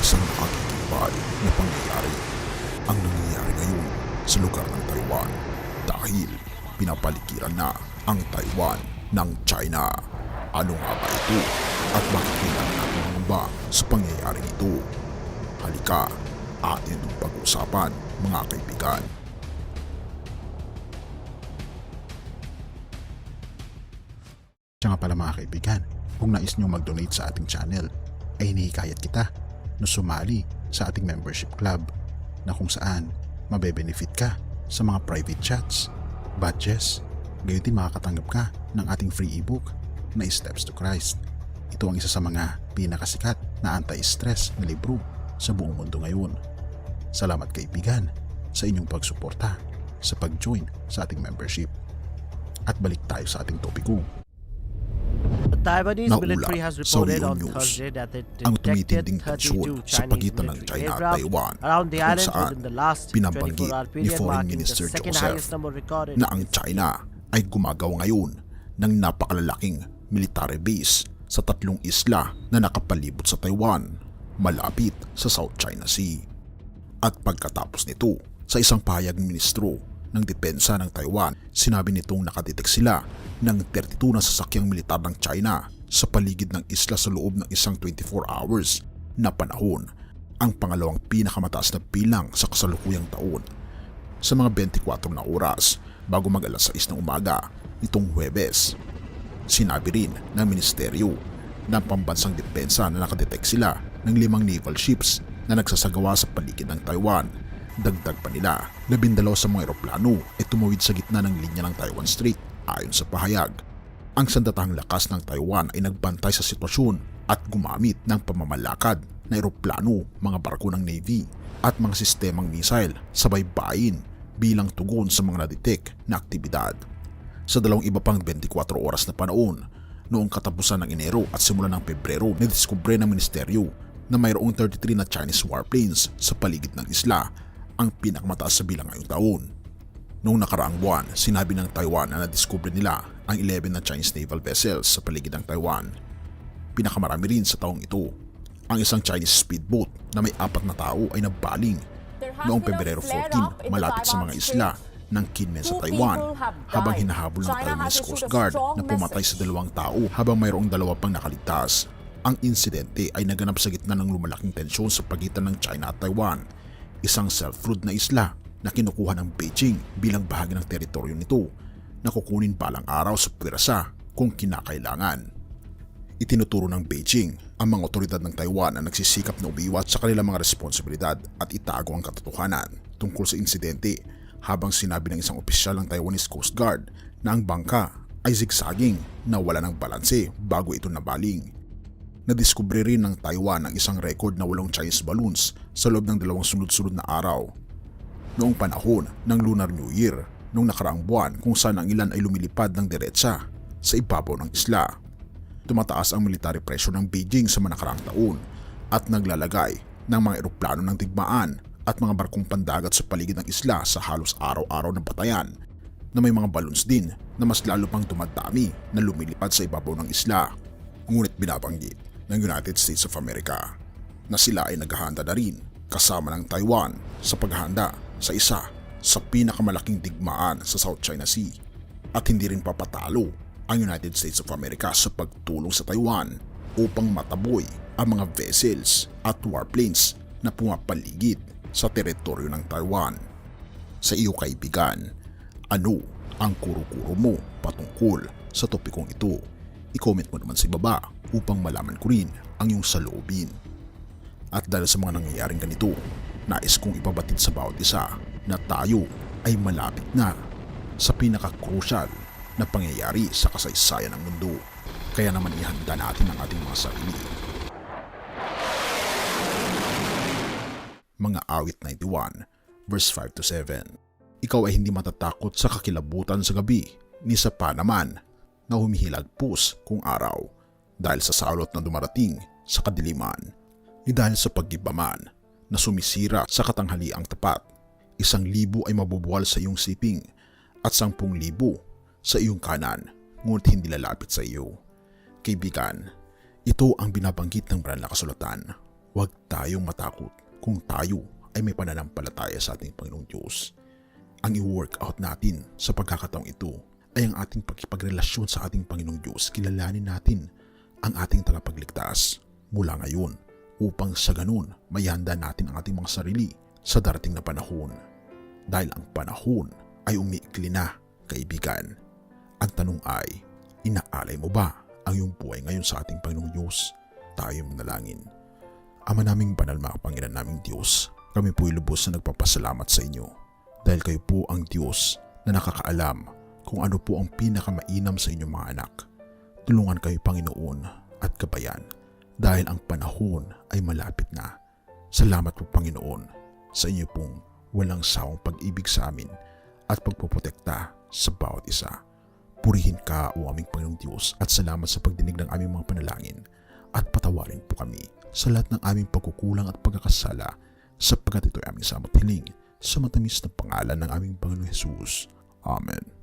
Isang nakakikibay na pangyayari ang nangyayari ngayon sa lugar ng Taiwan dahil pinapaligiran na ang Taiwan ng China. Ano nga ba ito at bakit kailangan natin mangamba sa pangyayari ito? Halika, atin itong pag-usapan mga kaibigan. Siya nga pala mga kaibigan, kung nais nyo mag-donate sa ating channel, ay hinihikayat kita na sumali sa ating membership club na kung saan mabe-benefit ka sa mga private chats, badges, gayon din makakatanggap ka ng ating free ebook na Steps to Christ. Ito ang isa sa mga pinakasikat na anti-stress na libro sa buong mundo ngayon. Salamat kaibigan sa inyong pagsuporta sa pag-join sa ating membership. At balik tayo sa ating topiko. The Taiwanese military has reported on News Thursday that it ang detected tumitinding tensyon 32 sa Chinese pagitan ng military China at aircraft Taiwan around the kung island saan within the last binabanggi 24-hour ni period, Foreign marking the Minister second Joseph highest number recorded na ang since China ay gumagawa ngayon ng napakalalaking military base sa tatlong isla na nakapalibot sa Taiwan malapit sa South China Sea. At pagkatapos nito, sa isang pahayag ng ministro ng depensa ng Taiwan, sinabi nitong nakadetect sila ng 32 na sasakyang militar ng China sa paligid ng isla sa loob ng isang 24 hours na panahon, ang pangalawang pinakamataas na bilang sa kasalukuyang taon. Sa mga 24 na oras bago mag alas 6 ng umaga nitong Huwebes, sinabi rin ng ministeryo ng pambansang depensa na nakadetect sila ng 5 naval ships na nagsasagawa sa paligid ng Taiwan. Dagdag pa nila, 12 sa mga eroplano ay tumawid sa gitna ng linya ng Taiwan Strait. Ayon sa pahayag, ang sandatahang lakas ng Taiwan ay nagbantay sa sitwasyon at gumamit ng pamamalakad na eroplano, mga barko ng Navy at mga sistemang missile sa baybayin bilang tugon sa mga nadetect na aktibidad. Sa dalawang iba pang 24 oras na panahon, noong katapusan ng Enero at simula ng Pebrero, nadiskubre ng ministeryo na mayroong 33 na Chinese warplanes sa paligid ng isla, ang pinakamataas sa bilang ngayong taon. Noong nakaraang buwan, sinabi ng Taiwan na nadiskubre nila ang 11 na Chinese naval vessels sa paligid ng Taiwan. Pinakamarami rin sa taong ito, ang isang Chinese speedboat na may 4 na tao ay nabaling noong Pebrero 14 malapit sa mga isla ng Kinmen sa Taiwan, habang hinahabol ng Taiwanese Coast Guard na pumatay sa 2 tao habang mayroong 2 pang nakaligtas. Ang insidente ay naganap sa gitna ng lumalaking tensyon sa pagitan ng China at Taiwan, isang self-ruled na isla na kinukuha ng Beijing bilang bahagi ng teritoryo nito na kukunin balang araw sa pwersa kung kinakailangan. Itinuturo ng Beijing ang mga otoridad ng Taiwan na nagsisikap na umiwas sa kanilang mga responsibilidad at itago ang katotohanan tungkol sa insidente, habang sinabi ng isang opisyal ng Taiwanese Coast Guard na ang bangka ay zigzagging na wala ng balanse bago ito nabaling. Nadiskubre rin ng Taiwan ang isang record na 8 Chinese balloons sa loob ng 2 sunod-sunod na araw noong panahon ng Lunar New Year noong nakaraang buwan, kung saan ang ilan ay lumilipad ng diretsa sa ibabaw ng isla. Tumataas ang military pressure ng Beijing sa mga nakaraang taon at naglalagay ng mga eroplano ng digmaan at mga barkong pandagat sa paligid ng isla sa halos araw-araw na batayan, na may mga balloons din na mas lalo pang dumadami na lumilipad sa ibabaw ng isla. Ngunit binabanggit ng United States of America na sila ay naghahanda na rin kasama ng Taiwan sa paghahanda sa isa sa pinakamalaking digmaan sa South China Sea, at hindi rin papatalo ang United States of America sa pagtulong sa Taiwan upang mataboy ang mga vessels at warplanes na pumapaligid sa teritoryo ng Taiwan. Sa iyo kaibigan, ano ang kuro-kuro mo patungkol sa topikong ito? I-comment mo naman sa baba upang malaman ko rin ang iyong saloobin. At dahil sa mga nangyayaring ganito, nais kong ipabatid sa bawat isa na tayo ay malapit na sa pinaka-crucial na pangyayari sa kasaysayan ng mundo. Kaya naman ihanda natin ang ating mga sarili. Mga awit 91, verse 5-7. Ikaw ay hindi matatakot sa kakilabutan sa gabi, ni sa pa naman na humihilagpos kung araw, dahil sa salot na dumarating sa kadiliman, ni dahil sa paggibaman na sumisira sa katanghaliang tapat. 1,000 ay mabubuwal sa iyong siping at 10,000 sa iyong kanan, ngunit hindi lalapit sa iyo. Kaibigan, ito ang binabanggit ng banal na kasulatan. Huwag tayong matakot kung tayo ay may pananampalataya sa ating Panginoong Diyos. Ang i-work out natin sa pagkakataong ito ay ang ating pagkipagrelasyon sa ating Panginoong Diyos. Kilalanin natin ang ating tagapagligtas mula ngayon upang sa ganun mayanda natin ang ating mga sarili sa darating na panahon. Dahil ang panahon ay umiikli na, kaibigan. Ang tanong ay, inaalay mo ba ang iyong buhay ngayon sa ating Panginoong Diyos? Tayo manalangin. Ama naming banal, mga Panginoon naming Diyos, kami po'y lubos na nagpapasalamat sa inyo dahil kayo po ang Diyos na nakakaalam kung ano po ang pinakamainam sa inyong mga anak. Tulungan kayo, Panginoon, at kabayan dahil ang panahon ay malapit na. Salamat po, Panginoon, sa inyo pong walang sawang pag-ibig sa amin at pagpoprotekta sa bawat isa. Purihin ka, o aming Panginoong Diyos, at salamat sa pagdinig ng aming mga panalangin at patawarin po kami sa lahat ng aming pagkukulang at pagkakasala sapagkat ito ay aming samot hiling sa matamis na pangalan ng aming Panginoong Hesus. Amen.